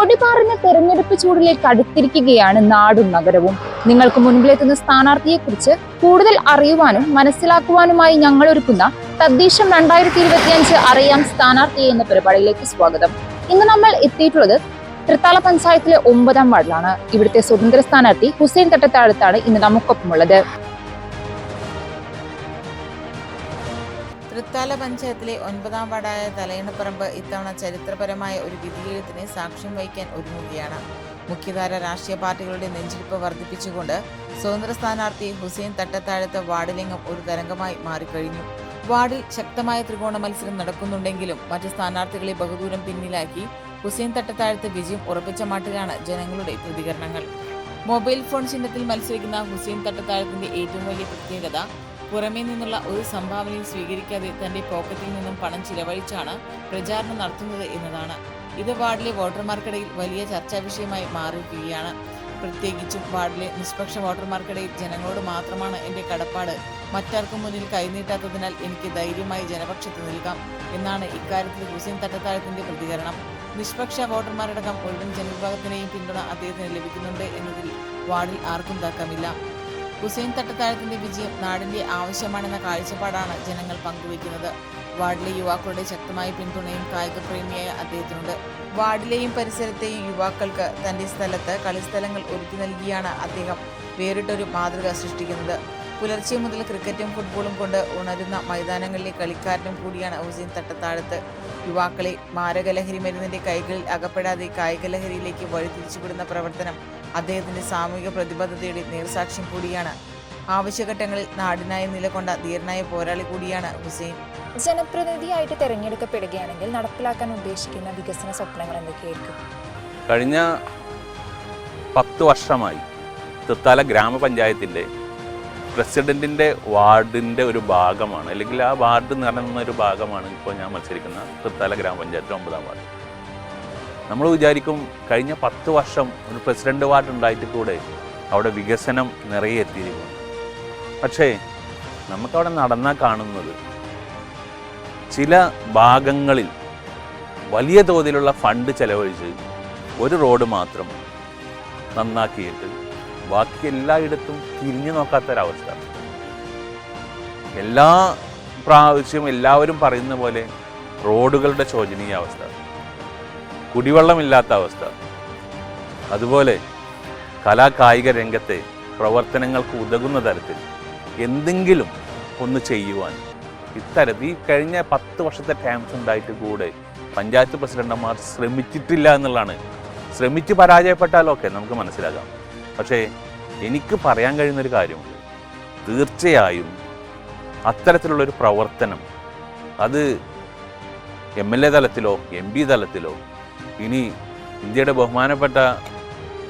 പൊടിപാറുന്ന തെരഞ്ഞെടുപ്പ് ചൂടിലേക്ക് അടുത്തിരിക്കുകയാണ് നാടും നഗരവും. നിങ്ങൾക്ക് മുൻപിലെത്തുന്ന സ്ഥാനാർത്ഥിയെക്കുറിച്ച് കൂടുതൽ അറിയുവാനും മനസ്സിലാക്കുവാനുമായി ഞങ്ങൾ ഒരുക്കുന്ന തദ്ദേശം 2025 അറിയാം സ്ഥാനാർത്ഥിയെ എന്ന പരിപാടിയിലേക്ക് സ്വാഗതം. ഇന്ന് നമ്മൾ എത്തിയിട്ടുള്ളത് തൃത്താല പഞ്ചായത്തിലെ 9ാം വാർഡിലാണ്. ഇവിടുത്തെ സ്വതന്ത്ര സ്ഥാനാർത്ഥി ഹുസൈൻ തട്ടത്താഴത്താണ് ഇന്ന് നമുക്കൊപ്പമുള്ളത്. തൃത്താല പഞ്ചായത്തിലെ 9ാം വാർഡായ തലയണപ്പറമ്പ് ഇത്തവണ ചരിത്രപരമായ ഒരു വിധിയെഴുത്തിന് സാക്ഷ്യം വഹിക്കാൻ ഒരുങ്ങുകയാണ്. മുഖ്യധാര രാഷ്ട്രീയ പാർട്ടികളുടെ നെഞ്ചിടിപ്പ് വർദ്ധിപ്പിച്ചുകൊണ്ട് സ്വതന്ത്ര സ്ഥാനാർത്ഥി ഹുസൈൻ തട്ടത്താഴത്ത് വാർഡിലെങ്ങും ഒരു തരംഗമായി മാറിക്കഴിഞ്ഞു. വാർഡിൽ ശക്തമായ ത്രികോണ മത്സരം നടക്കുന്നുണ്ടെങ്കിലും മറ്റ് സ്ഥാനാർത്ഥികളെ ബഹുദൂരം പിന്നിലാക്കി ഹുസൈൻ തട്ടത്താഴത്ത് വിജയം ഉറപ്പിച്ച മട്ടിലാണ് ജനങ്ങളുടെ പ്രതികരണങ്ങൾ. മൊബൈൽ ഫോൺ ചിഹ്നത്തിൽ മത്സരിക്കുന്ന ഹുസൈൻ തട്ടത്താഴത്തിന്റെ ഏറ്റവും വലിയ പ്രത്യേകത പുറമേ നിന്നുള്ള ഒരു സംഭാവനയും സ്വീകരിക്കാതെ തന്റെ പോക്കറ്റിൽ നിന്നും പണം ചിലവഴിച്ചാണ് പ്രചാരണം നടത്തുന്നത് എന്നതാണ്. ഇത് വാർഡിലെ വോട്ടർമാർക്കിടയിൽ വലിയ ചർച്ചാ വിഷയമായി മാറിയിരിക്കുകയാണ്. പ്രത്യേകിച്ചും വാർഡിലെ നിഷ്പക്ഷ വോട്ടർമാർക്കിടയിൽ ജനങ്ങളോട് മാത്രമാണ് എന്റെ കടപ്പാട്, മറ്റാർക്കും മുന്നിൽ കൈനീട്ടാത്തതിനാൽ എനിക്ക് ധൈര്യമായി ജനപക്ഷത്ത് നിൽക്കാം എന്നാണ് ഇക്കാര്യത്തിൽ ഹുസൈൻ തട്ടത്താഴത്തിന്റെ പ്രതികരണം. നിഷ്പക്ഷ വോട്ടർമാരടക്കം മുഴുവൻ ജനവിഭാഗത്തിനെയും പിന്തുണ അദ്ദേഹത്തിന് ലഭിക്കുന്നുണ്ട് എന്നതിൽ വാർഡിൽ ആർക്കും തർക്കമില്ല. ഹുസൈൻ തട്ടത്താഴത്തിന്റെ വിജയം നാടിന്റെ ആവശ്യമാണെന്ന കാഴ്ചപ്പാടാണ് ജനങ്ങൾ പങ്കുവയ്ക്കുന്നത്. വാർഡിലെ യുവാക്കളുടെ ശക്തമായ പിന്തുണയും കായിക പ്രേമിയായ അദ്ദേഹത്തിനുണ്ട്. വാർഡിലെയും പരിസരത്തെയും യുവാക്കൾക്ക് തന്റെ സ്ഥലത്ത് കളിസ്ഥലങ്ങൾ ഒരുക്കി നൽകിയാണ് അദ്ദേഹം വേറിട്ടൊരു മാതൃക സൃഷ്ടിക്കുന്നത്. പുലർച്ചെ മുതൽ ക്രിക്കറ്റും ഫുട്ബോളും കൊണ്ട് ഉണരുന്ന മൈതാനങ്ങളിലെ കളിക്കാരനും കൂടിയാണ് ഹുസൈൻ തട്ടത്താഴത്ത്. യുവാക്കളെ മാരകലഹരി മരുന്നിന്റെ കൈകളിൽ അകപ്പെടാതെ കായികലഹരിയിലേക്ക് വഴിതിരിച്ചുവിടുന്ന പ്രവർത്തനം അദ്ദേഹത്തിന്റെ സാമൂഹിക പ്രതിബദ്ധതയുടെ നേർസാക്ഷ്യം കൂടിയാണ്. ആവശ്യഘട്ടങ്ങളിൽ നാടിനായി നിലകൊണ്ട ധീരനായ പോരാളി കൂടിയാണ് ഹുസൈൻ. ജനപ്രതിനിധിയായിട്ട് തെരഞ്ഞെടുക്കപ്പെടുകയാണെങ്കിൽ നടപ്പിലാക്കാൻ ഉദ്ദേശിക്കുന്ന വികസന സ്വപ്നങ്ങൾ എന്തൊക്കെയായിരിക്കും? കഴിഞ്ഞ 10 വർഷമായി തൃത്താല ഗ്രാമപഞ്ചായത്തിൻ്റെ പ്രസിഡന്റിൻ്റെ വാർഡിൻ്റെ ഒരു ഭാഗമാണ്, അല്ലെങ്കിൽ ആ വാർഡ് നടന്ന ഒരു ഭാഗമാണ് ഇപ്പോൾ ഞാൻ മത്സരിക്കുന്ന തൃത്താല ഗ്രാമപഞ്ചായത്തിലെ 9ാം വാർഡ്. നമ്മൾ വിചാരിക്കും കഴിഞ്ഞ 10 വർഷം ഒരു പ്രസിഡന്റ് വാർഡ് ഉണ്ടായിട്ട് കൂടെ അവിടെ വികസനം നിറയെ എത്തിയിരിക്കുന്നു. പക്ഷേ നമുക്കവിടെ നടന്നാൽ കാണുന്നത് ചില ഭാഗങ്ങളിൽ വലിയ തോതിലുള്ള ഫണ്ട് ചെലവഴിച്ച് ഒരു റോഡ് മാത്രം നന്നാക്കിയിട്ട് ബാക്കി എല്ലായിടത്തും തിരിഞ്ഞു നോക്കാത്തൊരവസ്ഥ. എല്ലാ പ്രാവശ്യവും എല്ലാവരും പറയുന്ന പോലെ റോഡുകളുടെ ശോചനീയ അവസ്ഥ, കുടിവെള്ളമില്ലാത്ത അവസ്ഥ, അതുപോലെ കലാകായിക രംഗത്തെ പ്രവർത്തനങ്ങൾക്ക് ഉതകുന്ന തരത്തിൽ എന്തെങ്കിലും ഒന്ന് ചെയ്യുവാൻ ഇത്തരത്തിൽ ഈ കഴിഞ്ഞ 10 വർഷത്തെ ടൈംസ് ഉണ്ടായിട്ട് കൂടെ പഞ്ചായത്ത് പ്രസിഡന്റുമാർ ശ്രമിച്ചിട്ടില്ല എന്നുള്ളതാണ്. ശ്രമിച്ച് പരാജയപ്പെട്ടാലൊക്കെ നമുക്ക് മനസ്സിലാക്കാം. പക്ഷേ എനിക്ക് പറയാൻ കഴിയുന്നൊരു കാര്യമുണ്ട്, തീർച്ചയായും അത്തരത്തിലുള്ളൊരു പ്രവർത്തനം അത് MLA തലത്തിലോ MP തലത്തിലോ ഇനി ഇന്ത്യയുടെ ബഹുമാനപ്പെട്ട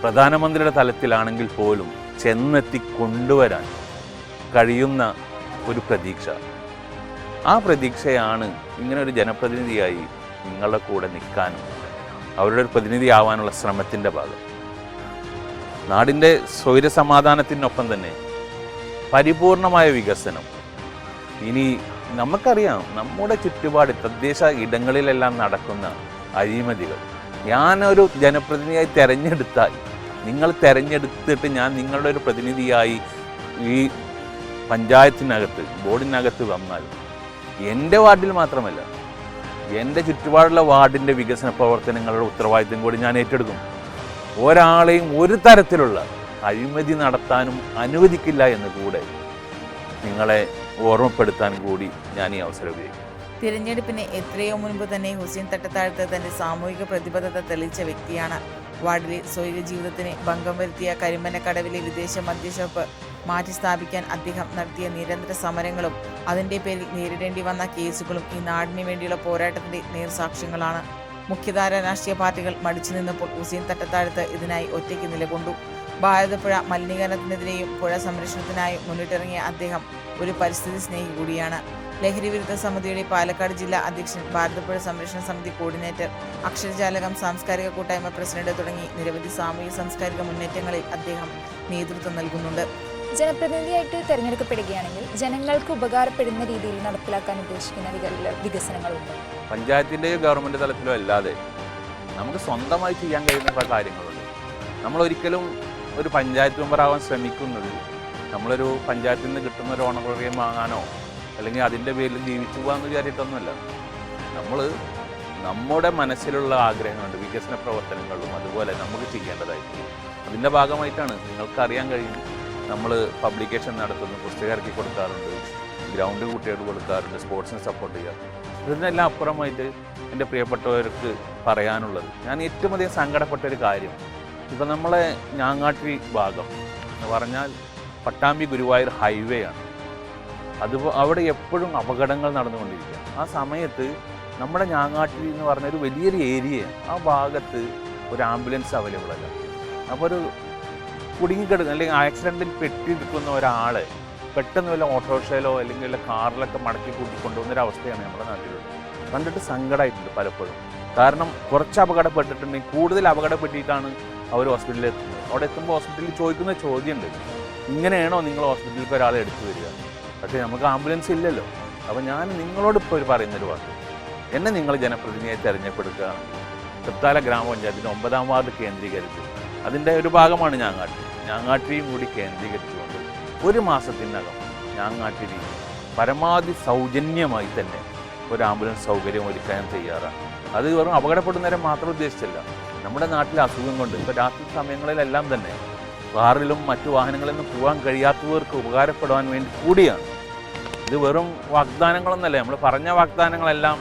പ്രധാനമന്ത്രിയുടെ തലത്തിലാണെങ്കിൽ പോലും ചെന്നെത്തി കൊണ്ടുവരാൻ കഴിയുന്ന ഒരു പ്രതീക്ഷ. ആ പ്രതീക്ഷയാണ് ഇങ്ങനെ ഒരു ജനപ്രതിനിധിയായി നിങ്ങളുടെ കൂടെ നിൽക്കാനും അവരുടെ ഒരു പ്രതിനിധിയാവാനുള്ള ശ്രമത്തിൻ്റെ ഭാഗം. നാടിൻ്റെ സ്വൈരസമാധാനത്തിനൊപ്പം തന്നെ പരിപൂർണമായ വികസനം. ഇനി നമുക്കറിയാം നമ്മുടെ ചുറ്റുപാട് തദ്ദേശ ഇടങ്ങളിലെല്ലാം നടക്കുന്ന അഴിമതികൾ. ഞാനൊരു ജനപ്രതിനിധിയായി തിരഞ്ഞെടുത്താൽ, നിങ്ങൾ തിരഞ്ഞെടുത്തിട്ട് ഞാൻ നിങ്ങളുടെ ഒരു പ്രതിനിധിയായി ഈ പഞ്ചായത്തിനകത്ത് ബോർഡിനകത്ത് വന്നാൽ എൻ്റെ വാർഡിൽ മാത്രമല്ല എൻ്റെ ചുറ്റുപാടുള്ള വാർഡിൻ്റെ വികസന പ്രവർത്തനങ്ങളുടെ ഉത്തരവാദിത്വം കൂടി ഞാൻ ഏറ്റെടുക്കും. ഒരാളെയും ഒരു തരത്തിലുള്ള അഴിമതി നടത്താനും അനുവദിക്കില്ല എന്ന് കൂടെ നിങ്ങളെ ഓർമ്മപ്പെടുത്താൻ കൂടി ഞാൻ ഈ അവസരം ഉപയോഗിക്കും. തിരഞ്ഞെടുപ്പിന് എത്രയോ മുൻപ് തന്നെ ഹുസൈൻ തട്ടത്താഴത്ത് തന്റെ സാമൂഹിക പ്രതിബദ്ധത തെളിയിച്ച വ്യക്തിയാണ്. വാർഡിലെ സ്വൈര ജീവിതത്തിന് ഭംഗം വരുത്തിയ കരിമനക്കടവിലെ വിദേശ മദ്യഷോപ്പ് മാറ്റി സ്ഥാപിക്കാൻ അദ്ദേഹം നടത്തിയ നിരന്തര സമരങ്ങളും അതിന്റെ പേരിൽ നേരിടേണ്ടി വന്ന കേസുകളും ഈ നാടിന് വേണ്ടിയുള്ള പോരാട്ടത്തിന്റെ നേർസാക്ഷ്യങ്ങളാണ്. മുഖ്യധാര രാഷ്ട്രീയ പാർട്ടികൾ മടിച്ചു നിന്നപ്പോൾ ഹുസൈൻ തട്ടത്താഴത്ത് ഇതിനായി ഒറ്റയ്ക്ക് നിലകൊണ്ടു. ഭാരതപ്പുഴ മലിനീകരണത്തിനെതിരെയും പുഴ സംരക്ഷണത്തിനായും മുന്നിട്ടിറങ്ങിയ അദ്ദേഹം ഒരു പരിസ്ഥിതി സ്നേഹി കൂടിയാണ്. ലഹരി വിരുദ്ധ സമിതിയുടെ പാലക്കാട് ജില്ലാ അധ്യക്ഷൻ, ഭാരതപ്പുഴ സംരക്ഷണ സമിതി കോർഡിനേറ്റർ, അക്ഷരജാലകം സാംസ്കാരിക കൂട്ടായ്മ പ്രസിഡന്റ് തുടങ്ങി നിരവധി സാമൂഹിക സാംസ്കാരിക മുന്നേറ്റങ്ങളിൽ അദ്ദേഹം നേതൃത്വം നൽകുന്നുണ്ട്. ജനപ്രതിനിധിയായിട്ട് തിരഞ്ഞെടുക്കപ്പെടുകയാണെങ്കിൽ ജനങ്ങൾക്ക് ഉപകാരപ്പെടുന്ന രീതിയിൽ നടപ്പിലാക്കാൻ ഉദ്ദേശിക്കുന്ന വികസനങ്ങളുണ്ട്. പഞ്ചായത്തിൻ്റെയോ ഗവൺമെൻറ് തലത്തിലോ അല്ലാതെ നമുക്ക് സ്വന്തമായി ചെയ്യാൻ കഴിയുന്ന പല കാര്യങ്ങളുണ്ട്. നമ്മളൊരിക്കലും ഒരു പഞ്ചായത്ത് മെമ്പറാവാൻ ശ്രമിക്കുന്നത് നമ്മളൊരു പഞ്ചായത്തിൽ നിന്ന് കിട്ടുന്ന ഒരു ഓണറേറിയം വാങ്ങാനോ അല്ലെങ്കിൽ അതിൻ്റെ പേരിൽ ജീവിച്ചു പോകാമെന്ന് വിചാരിച്ചിട്ടൊന്നുമല്ല. നമ്മൾ നമ്മുടെ മനസ്സിലുള്ള ആഗ്രഹങ്ങളുണ്ട്, വികസന പ്രവർത്തനങ്ങളും അതുപോലെ നമുക്ക് ചെയ്യേണ്ടതായിട്ട്. അതിൻ്റെ ഭാഗമായിട്ടാണ് നിങ്ങൾക്കറിയാൻ കഴിയും, നമ്മൾ പബ്ലിക്കേഷൻ നടത്തുന്നു, പുസ്തകം ഇറക്കി കൊടുക്കാറുണ്ട്, ഗ്രൗണ്ട് കുട്ടികൾക്ക് കൊടുക്കാറുണ്ട്, സ്പോർട്സിനെ സപ്പോർട്ട് ചെയ്യാറുണ്ട്. ഇതിനെല്ലാം അപ്പുറമായിട്ട് എൻ്റെ പ്രിയപ്പെട്ടവർക്ക് പറയാനുള്ളത്, ഞാൻ ഏറ്റവും അധികം സങ്കടപ്പെട്ട ഒരു കാര്യം, ഇപ്പം നമ്മളെ ഞാങ്ങാട്ടി ഭാഗം എന്ന് പറഞ്ഞാൽ പട്ടാമ്പി ഗുരുവായൂർ ഹൈവേ ആണ്. അവിടെ എപ്പോഴും അപകടങ്ങൾ നടന്നുകൊണ്ടിരിക്കുക. ആ സമയത്ത് നമ്മുടെ ഞാങ്ങാട്ടി എന്ന് പറഞ്ഞൊരു വലിയൊരു ഏരിയയാണ്. ആ ഭാഗത്ത് ഒരു ആംബുലൻസ് അവൈലബിൾ അല്ല. അപ്പോൾ ഒരു കുടുങ്ങിക്കിടക്കുന്ന അല്ലെങ്കിൽ ആക്സിഡൻറ്റിൽ പെട്ടിരിക്കുന്ന ഒരാളെ പെട്ടെന്ന് വല്ല ഓട്ടോറിക്ഷയിലോ അല്ലെങ്കിൽ വല്ല കാറിലൊക്കെ മടക്കി കൂട്ടിക്കൊണ്ടുപോകുന്നൊരവസ്ഥയാണ് നമ്മുടെ നാട്ടിലുള്ളത്. കണ്ടിട്ട് സങ്കടമായിട്ടുണ്ട് പലപ്പോഴും. കാരണം കുറച്ച് അപകടപ്പെട്ടിട്ടുണ്ടെങ്കിൽ കൂടുതൽ അപകടപ്പെട്ടിട്ടാണ് അവർ ഹോസ്പിറ്റലിൽ എത്തുന്നത്. അവിടെ എത്തുമ്പോൾ ഹോസ്പിറ്റലിൽ ചോദിക്കുന്ന ചോദ്യമുണ്ട്, ഇങ്ങനെയാണോ നിങ്ങൾ ഹോസ്പിറ്റലിലേക്ക് ഒരാളെ എടുത്തു വരിക? പക്ഷേ നമുക്ക് ആംബുലൻസ് ഇല്ലല്ലോ. അപ്പോൾ ഞാൻ നിങ്ങളോട് ഇപ്പോൾ പറയുന്നൊരു വാക്ക്, എന്നെ നിങ്ങൾ ജനപ്രതിനിധിയെ തിരഞ്ഞെടുക്കുകയാണെങ്കിൽ തൃത്താല ഗ്രാമപഞ്ചായത്തിൻ്റെ 9ാം വാർഡ് കേന്ദ്രീകരിച്ച് അതിൻ്റെ ഒരു ഭാഗമാണ് ഞാങ്ങാട്ടിയും കൂടി കേന്ദ്രീകരിച്ചുകൊണ്ട് ഒരു മാസത്തിനകം ഞാങ്ങാട്ടിൽ പരമാവധി സൗജന്യമായി തന്നെ ഒരു ആംബുലൻസ് സൗകര്യം ഒരുക്കാൻ തയ്യാറാണ്. അത് വെറും അപകടപ്പെടുന്നവരെ മാത്രം ഉദ്ദേശിച്ചല്ല, നമ്മുടെ നാട്ടിലെ അസുഖം കൊണ്ട് ഇപ്പോൾ രാത്രി സമയങ്ങളിലെല്ലാം തന്നെ കാറിലും മറ്റു വാഹനങ്ങളിലും പോകാൻ കഴിയാത്തവർക്ക് ഉപകാരപ്പെടാൻ വേണ്ടി കൂടിയാണ്. ഇത് വെറും വാഗ്ദാനങ്ങളൊന്നല്ല. നമ്മൾ പറഞ്ഞ വാഗ്ദാനങ്ങളെല്ലാം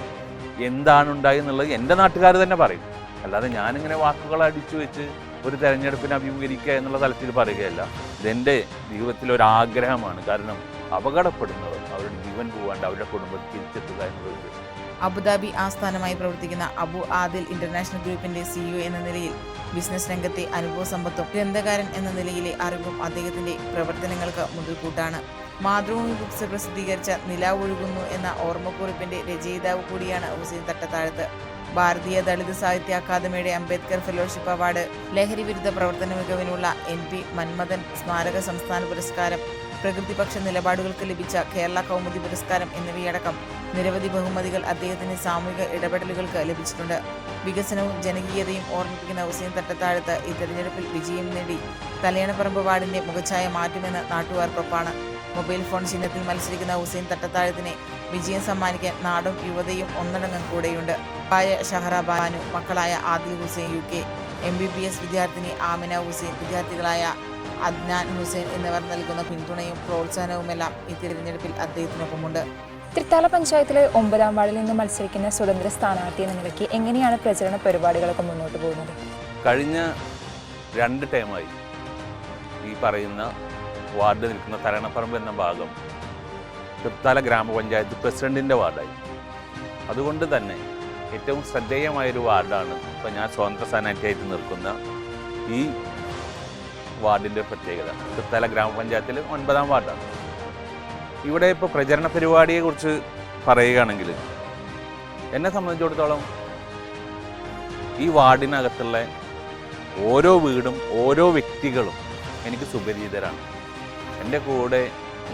എന്താണ് ഉണ്ടായി എന്നുള്ളത് എൻ്റെ നാട്ടുകാർ തന്നെ പറയും. അല്ലാതെ ഞാനിങ്ങനെ വാക്കുകൾ അടിച്ചു വെച്ച് ഒരു തെരഞ്ഞെടുപ്പിനെ അഭിമുഖീകരിക്കുക എന്നുള്ള തലത്തിൽ പറയുകയല്ല. ഇതെൻ്റെ ജീവിതത്തിലൊരാഗ്രഹമാണ്. കാരണം അപകടപ്പെടുന്നവർ അവരുടെ ജീവൻ പോകാണ്ട് അവരുടെ കുടുംബത്തിൽ തിരിച്ചെത്തുക എന്നുള്ളത്. അബുദാബി ആസ്ഥാനമായി പ്രവർത്തിക്കുന്ന അബു ആദിൽ ഇന്റർനാഷണൽ ഗ്രൂപ്പിന്റെ CEO എന്ന നിലയിൽ ബിസിനസ് രംഗത്തെ അനുഭവ സമ്പത്തും ഗ്രന്ഥകാരൻ എന്ന നിലയിലെ അറിവും അദ്ദേഹത്തിന്റെ പ്രവർത്തനങ്ങൾക്ക് മുതൽക്കൂട്ടാണ്. മാതൃഭൂമി ബുക്സ് പ്രസിദ്ധീകരിച്ച നിലാവൊഴുകുന്നു എന്ന ഓർമ്മക്കുറിപ്പിന്റെ രചയിതാവ് കൂടിയാണ് ഹുസൈൻ തട്ടത്താഴത്ത്. ഭാരതീയ ദളിത് സാഹിത്യ അക്കാദമിയുടെ അംബേദ്കർ ഫെലോഷിപ്പ് അവാർഡ്, ലഹരി വിരുദ്ധ പ്രവർത്തന മികവിനുള്ള NP മന്മഥൻ സ്മാരക സംസ്ഥാന പുരസ്കാരം, പ്രകൃതിപക്ഷ നിലപാടുകൾക്ക് ലഭിച്ച കേരള കൗമുദി പുരസ്കാരം എന്നിവയടക്കം നിരവധി ബഹുമതികൾ അദ്ദേഹത്തിന്റെ സാമൂഹിക ഇടപെടലുകൾക്ക് ലഭിച്ചിട്ടുണ്ട്. വികസനവും ജനകീയതയും ഓർമ്മിപ്പിക്കുന്ന ഹുസൈൻ തട്ടത്താഴത്ത് ഈ തെരഞ്ഞെടുപ്പിൽ വിജയം നേടി തലയണപ്പറമ്പ് വാർഡിന്റെ മുഖച്ഛായ മാറ്റുമെന്ന് നാട്ടുകാർക്കൊപ്പാണ്. മൊബൈൽ ഫോൺ ചിഹ്നത്തിൽ മത്സരിക്കുന്ന ഹുസൈൻ തട്ടത്താഴത്തിനെ വിജയം സമ്മാനിക്കാൻ നാടും യുവതയും ഒന്നടങ്കം കൂടെയുണ്ട്. ഷഹറ ബാനു, മക്കളായ ആദിൽ ഹുസൈൻ UK, MBBS വിദ്യാർത്ഥിനി ആമിന ഹുസൈൻ, വിദ്യാർത്ഥികളായ അദ്നാൻ ഹുസൈൻ എന്നിവർ നൽകുന്ന പിന്തുണയും പ്രോത്സാഹനവുമെല്ലാം ഈ തിരഞ്ഞെടുപ്പിൽ അദ്ദേഹത്തിനൊപ്പമുണ്ട്. തൃത്താല പഞ്ചായത്തിലെ 9ാം വാർഡിൽ നിന്ന് മത്സരിക്കുന്ന സ്വതന്ത്ര സ്ഥാനാർത്ഥി എന്ന നിലയ്ക്ക് എങ്ങനെയാണ് പ്രചരണ പരിപാടികളൊക്കെ മുന്നോട്ട് പോകുന്നത്? കഴിഞ്ഞ 2 ടൈമായി ഈ പറയുന്ന വാർഡ് നിൽക്കുന്ന തലയണപ്പറമ്പ് എന്ന ഭാഗം തൃത്താല ഗ്രാമപഞ്ചായത്ത് പ്രസിഡന്റിൻ്റെ വാർഡായി. അതുകൊണ്ട് തന്നെ ഏറ്റവും ശ്രദ്ധേയമായൊരു വാർഡാണ് ഇപ്പോൾ ഞാൻ സ്വതന്ത്ര സ്ഥാനാർത്ഥിയായിട്ട് നിൽക്കുന്ന ഈ വാർഡിൻ്റെ പ്രത്യേകത. തൃത്താല ഗ്രാമപഞ്ചായത്തിൽ 9ാം വാർഡാണ്. ഇവിടെ ഇപ്പോൾ പ്രചരണ പരിപാടിയെക്കുറിച്ച് പറയുകയാണെങ്കിൽ എന്നെ സംബന്ധിച്ചിടത്തോളം ഈ വാർഡിനകത്തുള്ള ഓരോ വീടും ഓരോ വ്യക്തികളും എനിക്ക് സുപരിചിതരാണ്. എൻ്റെ കൂടെ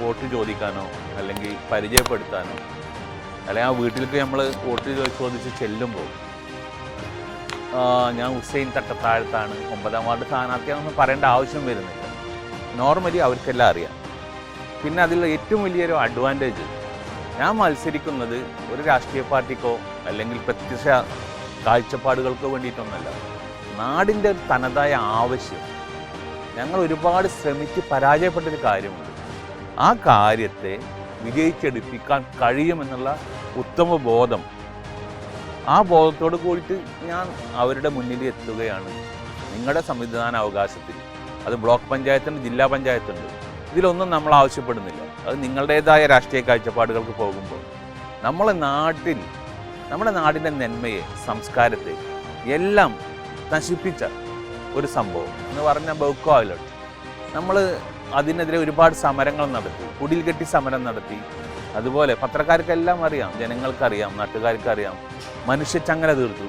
വോട്ട് ചോദിക്കാനോ അല്ലെങ്കിൽ പരിചയപ്പെടുത്താനോ അല്ലെങ്കിൽ ആ വീട്ടിലേക്ക് നമ്മൾ വോട്ട് ചോദിച്ച് ചെല്ലുമ്പോൾ ഞാൻ ഹുസൈൻ തട്ടത്താഴത്താണ് 9ാം വാർഡ് സ്ഥാനാർത്ഥിയാണെന്ന് പറയേണ്ട ആവശ്യം വരുന്നില്ല. നോർമലി അവർക്കെല്ലാം അറിയാം. പിന്നെ അതിൽ ഏറ്റവും വലിയൊരു അഡ്വാൻറ്റേജ്, ഞാൻ മത്സരിക്കുന്നത് ഒരു രാഷ്ട്രീയ പാർട്ടിക്കോ അല്ലെങ്കിൽ പ്രത്യക്ഷ കാഴ്ചപ്പാടുകൾക്കോ വേണ്ടിയിട്ടൊന്നല്ല. നാടിൻ്റെ തനതായ ആവശ്യം, ഞങ്ങൾ ഒരുപാട് ശ്രമിച്ച് പരാജയപ്പെട്ടൊരു കാര്യമുണ്ട്. ആ കാര്യത്തെ വിജയിച്ചെടുപ്പിക്കാൻ കഴിയുമെന്നുള്ള ഉത്തമ ബോധം, ആ ബോധത്തോട് കൂടിയിട്ട് ഞാൻ അവരുടെ മുന്നിൽ എത്തുകയാണ്. നിങ്ങളുടെ സംവിധാന അവകാശത്തിൽ അത് ബ്ലോക്ക് പഞ്ചായത്തുണ്ട്, ജില്ലാ പഞ്ചായത്തുണ്ട്, ഇതിലൊന്നും നമ്മൾ ആവശ്യപ്പെടുന്നില്ല. അത് നിങ്ങളുടേതായ രാഷ്ട്രീയ കാഴ്ചപ്പാടുകൾക്ക് പോകുമ്പോൾ നമ്മുടെ നാടിൻ്റെ നന്മയെ, സംസ്കാരത്തെ എല്ലാം നശിപ്പിച്ച ഒരു സംഭവം എന്ന് പറഞ്ഞാൽ ബൗക്കോ ഐലൻഡ്. നമ്മൾ അതിനെതിരെ ഒരുപാട് സമരങ്ങൾ നടത്തി, കുടിൽ കെട്ടി സമരം നടത്തി. അതുപോലെ പത്രക്കാർക്കെല്ലാം അറിയാം, ജനങ്ങൾക്കറിയാം, നാട്ടുകാർക്കറിയാം, മനുഷ്യച്ചങ്ങല തീർത്തു.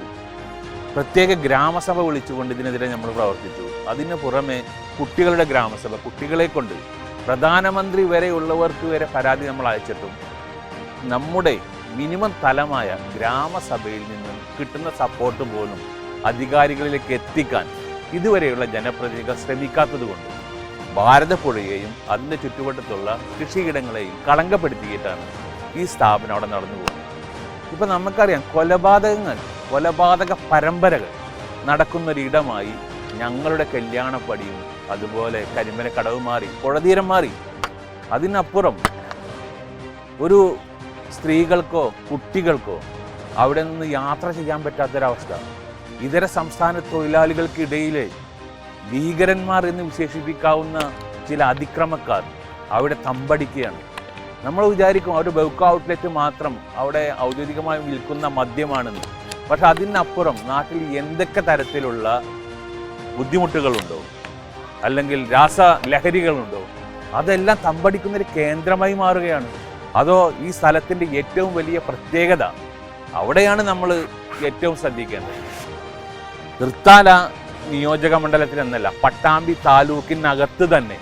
പ്രത്യേക ഗ്രാമസഭ വിളിച്ചുകൊണ്ട് ഇതിനെതിരെ നമ്മൾ പ്രവർത്തിച്ചു. അതിന് പുറമെ കുട്ടികളുടെ ഗ്രാമസഭ, കുട്ടികളെ കൊണ്ട് പ്രധാനമന്ത്രി വരെയുള്ളവർക്ക് വരെ പരാതി നമ്മൾ അയച്ചിട്ടും നമ്മുടെ മിനിമം തലമായ ഗ്രാമസഭയിൽ നിന്നും കിട്ടുന്ന സപ്പോർട്ട് പോലും അധികാരികളിലേക്ക് എത്തിക്കാൻ ഇതുവരെയുള്ള ജനപ്രതിനിധികൾ ശ്രമിക്കാത്തതുകൊണ്ട് ഭാരതപ്പുഴയെയും അതിൻ്റെ ചുറ്റുവട്ടത്തുള്ള കൃഷിയിടങ്ങളെയും കളങ്കപ്പെടുത്തിയിട്ടാണ് ഈ സ്ഥാപനം അവിടെ നടന്നു പോകുന്നത്. ഇപ്പം നമുക്കറിയാം, കൊലപാതക പരമ്പരകൾ നടക്കുന്നൊരിടമായി ഞങ്ങളുടെ കല്യാണപ്പടിയും അതുപോലെ കരിമ്പനക്കടവ് മാറി, പുഴതീരം മാറി. അതിനപ്പുറം ഒരു സ്ത്രീകൾക്കോ കുട്ടികൾക്കോ അവിടെ നിന്ന് യാത്ര ചെയ്യാൻ പറ്റാത്തൊരവസ്ഥ. ഇതര സംസ്ഥാന തൊഴിലാളികൾക്കിടയിലെ ഭീകരന്മാർ എന്ന് വിശേഷിപ്പിക്കാവുന്ന ചില അതിക്രമക്കാർ അവിടെ തമ്പടിക്കുകയാണ്. നമ്മൾ വിചാരിക്കും ഒരു ബെവ്കോ ഔട്ട്ലെറ്റ് മാത്രം അവിടെ ഔദ്യോഗികമായി വിൽക്കുന്ന മദ്യമാണെന്ന്. പക്ഷെ അതിനപ്പുറം നാട്ടിൽ എന്തൊക്കെ തരത്തിലുള്ള ബുദ്ധിമുട്ടുകളുണ്ടോ അല്ലെങ്കിൽ രാസലഹരികളുണ്ടോ അതെല്ലാം തമ്പടിക്കുന്നൊരു കേന്ദ്രമായി മാറുകയാണ്. അതോ ഈ സ്ഥലത്തിൻ്റെ ഏറ്റവും വലിയ പ്രത്യേകത അവിടെയാണ് നമ്മൾ ഏറ്റവും ശ്രദ്ധിക്കേണ്ടത്. തൃത്താല നിയോജക മണ്ഡലത്തിൽ എന്നല്ല, പട്ടാമ്പി താലൂക്കിനകത്ത് തന്നെ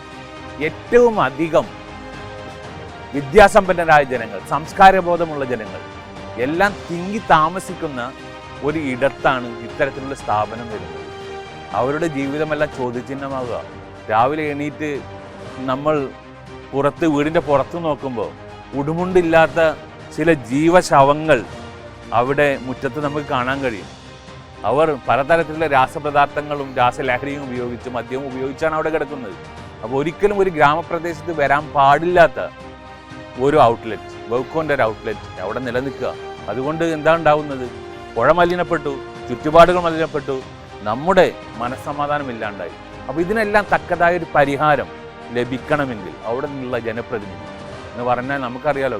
ഏറ്റവും അധികം വിദ്യാസമ്പന്നരായ ജനങ്ങൾ, സംസ്കാരബോധമുള്ള ജനങ്ങൾ എല്ലാം തിങ്ങി താമസിക്കുന്ന ഒരു ഇടത്താണ് ഇത്തരത്തിലുള്ള സ്ഥാപനം വരുന്നത്. അവരുടെ ജീവിതമെല്ലാം ചോദ്യചിഹ്നമാകുക. രാവിലെ എണീറ്റ് നമ്മൾ വീടിൻ്റെ പുറത്ത് നോക്കുമ്പോൾ ഉടുമുണ്ടില്ലാത്ത ചില ജീവശവങ്ങൾ അവിടെ മുറ്റത്ത് നമുക്ക് കാണാൻ കഴിയും. അവർ പലതരത്തിലുള്ള രാസപദാർത്ഥങ്ങളും രാസലഹരിയും ഉപയോഗിച്ച് മദ്യവും ഉപയോഗിച്ചാണ് അവിടെ കിടക്കുന്നത്. അപ്പോൾ ഒരിക്കലും ഒരു ഗ്രാമപ്രദേശത്ത് വരാൻ പാടില്ലാത്ത ഒരു ഔട്ട്ലെറ്റ്, ബെവ്കോൻ്റെ ഒരു ഔട്ട്ലെറ്റ് അവിടെ നിലനിൽക്കുക. അതുകൊണ്ട് എന്താ ഉണ്ടാവുന്നത്? പുഴ മലിനപ്പെട്ടു, ചുറ്റുപാടുകൾ മലിനപ്പെട്ടു, നമ്മുടെ മനസ്സമാധാനം ഇല്ലാണ്ടായി. അപ്പോൾ ഇതിനെല്ലാം തക്കതായ ഒരു പരിഹാരം ലഭിക്കണമെങ്കിൽ അവിടെ നിന്നുള്ള ജനപ്രതിനിധി എന്ന് പറഞ്ഞാൽ നമുക്കറിയാലോ,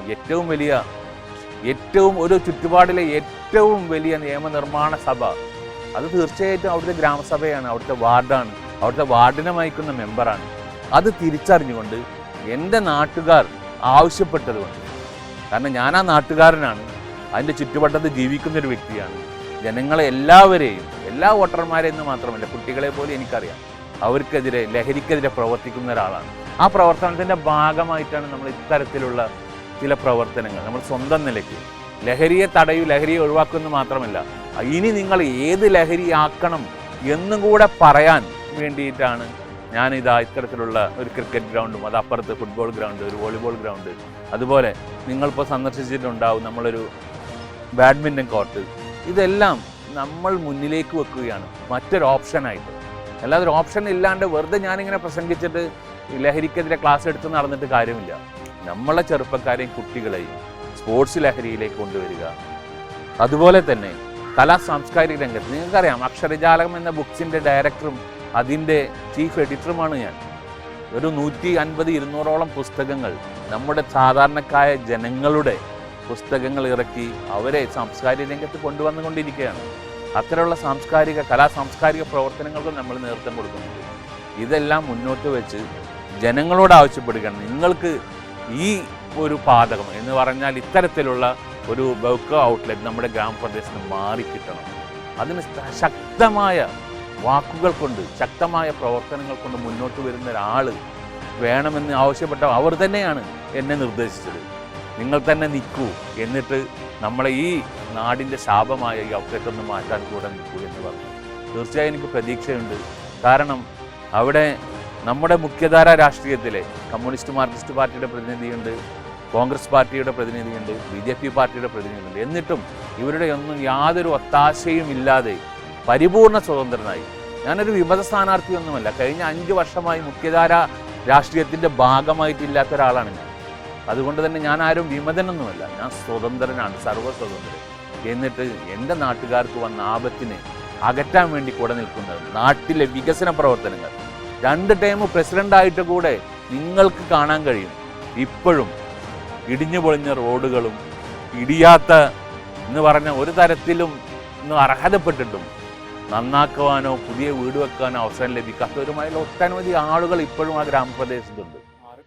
ഏറ്റവും ഒരു ചുറ്റുപാടിലെ ഏറ്റവും വലിയ നിയമനിർമ്മാണ സഭ അത് തീർച്ചയായിട്ടും അവിടുത്തെ ഗ്രാമസഭയാണ്, അവിടുത്തെ വാർഡാണ്, അവിടുത്തെ വാർഡിനെ നയിക്കുന്ന മെമ്പറാണ്. അത് തിരിച്ചറിഞ്ഞുകൊണ്ട് എൻ്റെ നാട്ടുകാർ ആവശ്യപ്പെട്ടതുകൊണ്ട്, കാരണം ഞാൻ ആ നാട്ടുകാരനാണ്, അതിൻ്റെ ചുറ്റുവട്ടത്ത് ജീവിക്കുന്നൊരു വ്യക്തിയാണ്, ജനങ്ങളെ എല്ലാവരെയും, എല്ലാ വോട്ടർമാരെന്ന് മാത്രമല്ല കുട്ടികളെ പോലും എനിക്കറിയാം, അവർക്കെതിരെ ലഹരിക്കെതിരെ പ്രവർത്തിക്കുന്ന ഒരാളാണ്. ആ പ്രവർത്തനത്തിൻ്റെ ഭാഗമായിട്ടാണ് നമ്മൾ ഇത്തരത്തിലുള്ള ചില പ്രവർത്തനങ്ങൾ നമ്മൾ സ്വന്തം നിലയ്ക്ക് ലഹരിയെ തടയൂ, ലഹരിയെ ഒഴിവാക്കുമെന്ന് മാത്രമല്ല, ഇനി നിങ്ങൾ ഏത് ലഹരിയാക്കണം എന്നും കൂടെ പറയാൻ വേണ്ടിയിട്ടാണ് ഞാനിതാ ഇത്തരത്തിലുള്ള ഒരു ക്രിക്കറ്റ് ഗ്രൗണ്ടും അതപ്പുറത്ത് ഫുട്ബോൾ ഗ്രൗണ്ട്, ഒരു വോളിബോൾ ഗ്രൗണ്ട്, അതുപോലെ നിങ്ങളിപ്പോൾ സന്ദർശിച്ചിട്ടുണ്ടാവും നമ്മളൊരു ബാഡ്മിൻ്റൺ കോർട്ട്. ഇതെല്ലാം നമ്മൾ മുന്നിലേക്ക് വെക്കുകയാണ് മറ്റൊരു ഓപ്ഷനായിട്ട്. അല്ലാതെ ഒരു ഓപ്ഷൻ ഇല്ലാണ്ട് വെറുതെ ഞാനിങ്ങനെ പ്രസംഗിച്ചിട്ട് ലഹരിക്കെതിരെ ക്ലാസ് എടുത്ത് നടന്നിട്ട് കാര്യമില്ല. നമ്മളെ ചെറുപ്പക്കാരെയും കുട്ടികളെയും സ്പോർട്സ് ലഹരിയിലേക്ക് കൊണ്ടുവരിക. അതുപോലെ തന്നെ കലാ സാംസ്കാരിക രംഗത്ത് നിങ്ങൾക്കറിയാം, അക്ഷരജാലകം എന്ന ബുക്സിൻ്റെ ഡയറക്ടറും അതിൻ്റെ ചീഫ് എഡിറ്ററുമാണ് ഞാൻ. ഒരു 150-200ഓളം പുസ്തകങ്ങൾ നമ്മുടെ സാധാരണക്കായ ജനങ്ങളുടെ പുസ്തകങ്ങൾ ഇറക്കി അവരെ സാംസ്കാരിക രംഗത്ത് കൊണ്ടുവന്നുകൊണ്ടിരിക്കുകയാണ്. അത്തരമുള്ള കലാ സാംസ്കാരിക പ്രവർത്തനങ്ങൾക്ക് നമ്മൾ നേതൃത്വം കൊടുക്കുന്നുണ്ട്. ഇതെല്ലാം മുന്നോട്ട് വെച്ച് ജനങ്ങളോട് ആവശ്യപ്പെടുകയാണ്, നിങ്ങൾക്ക് ഈ ഒരു പാതകം എന്ന് പറഞ്ഞാൽ ഇത്തരത്തിലുള്ള ഒരു ബെവ്കോ ഔട്ട്ലെറ്റ് നമ്മുടെ ഗ്രാമപ്രദേശത്ത് മാറിക്കിട്ടണം. അതിന് ശക്തമായ വാക്കുകൾ കൊണ്ട്, ശക്തമായ പ്രവർത്തനങ്ങൾ കൊണ്ട് മുന്നോട്ട് വരുന്ന ഒരാൾ വേണമെന്ന് ആവശ്യപ്പെട്ട അവർ തന്നെയാണ് എന്നെ നിർദ്ദേശിച്ചത്. നിങ്ങൾ തന്നെ നിൽക്കൂ, എന്നിട്ട് നമ്മളെ ഈ നാടിൻ്റെ ശാപമായ ഈ ഔട്ട്ലെറ്റ് ഒന്ന് മാറ്റാൻ കൂടെ നിൽക്കൂ എന്ന് പറഞ്ഞു. തീർച്ചയായും എനിക്ക് പ്രതീക്ഷയുണ്ട്. കാരണം അവിടെ നമ്മുടെ മുഖ്യധാര രാഷ്ട്രീയത്തിലെ കമ്മ്യൂണിസ്റ്റ് മാർക്സിസ്റ്റ് പാർട്ടിയുടെ പ്രതിനിധിയുണ്ട്, കോൺഗ്രസ് പാർട്ടിയുടെ പ്രതിനിധിയുണ്ട്, BJP പാർട്ടിയുടെ പ്രതിനിധിയുണ്ട്. എന്നിട്ടും ഇവരുടെ ഒന്നും യാതൊരു ഒത്താശയും ഇല്ലാതെ പരിപൂർണ സ്വതന്ത്രനായി, ഞാനൊരു വിമത സ്ഥാനാർത്ഥിയൊന്നുമല്ല, കഴിഞ്ഞ 5 വർഷമായി മുഖ്യധാര രാഷ്ട്രീയത്തിൻ്റെ ഭാഗമായിട്ടില്ലാത്ത ഒരാളാണ് ഞാൻ. അതുകൊണ്ട് തന്നെ ഞാൻ ആരും വിമതനൊന്നുമല്ല, ഞാൻ സ്വതന്ത്രനാണ്, സർവ്വസ്വതന്ത്രൻ. എന്നിട്ട് എൻ്റെ നാട്ടുകാർക്ക് വന്ന ആപത്തിനെ അകറ്റാൻ വേണ്ടി കൂടെ നിൽക്കുന്നത് നാട്ടിലെ വികസന പ്രവർത്തനങ്ങൾ. 2 ടൈം പ്രസിഡൻ്റായിട്ട് കൂടെ നിങ്ങൾക്ക് കാണാൻ കഴിയും ഇപ്പോഴും ഇടിഞ്ഞു പൊളിഞ്ഞ റോഡുകളും ഇടിയാത്ത എന്ന് പറഞ്ഞ ഒരു തരത്തിലും അർഹതപ്പെട്ടിട്ടും നന്നാക്കുവാനോ പുതിയ വീട് വെക്കാനോ അവസരം ലഭിക്കാത്തവരുമായുള്ള ഒട്ടനവധി ആളുകൾ ഇപ്പോഴും ആ ഗ്രാമപ്രദേശത്തുണ്ട്.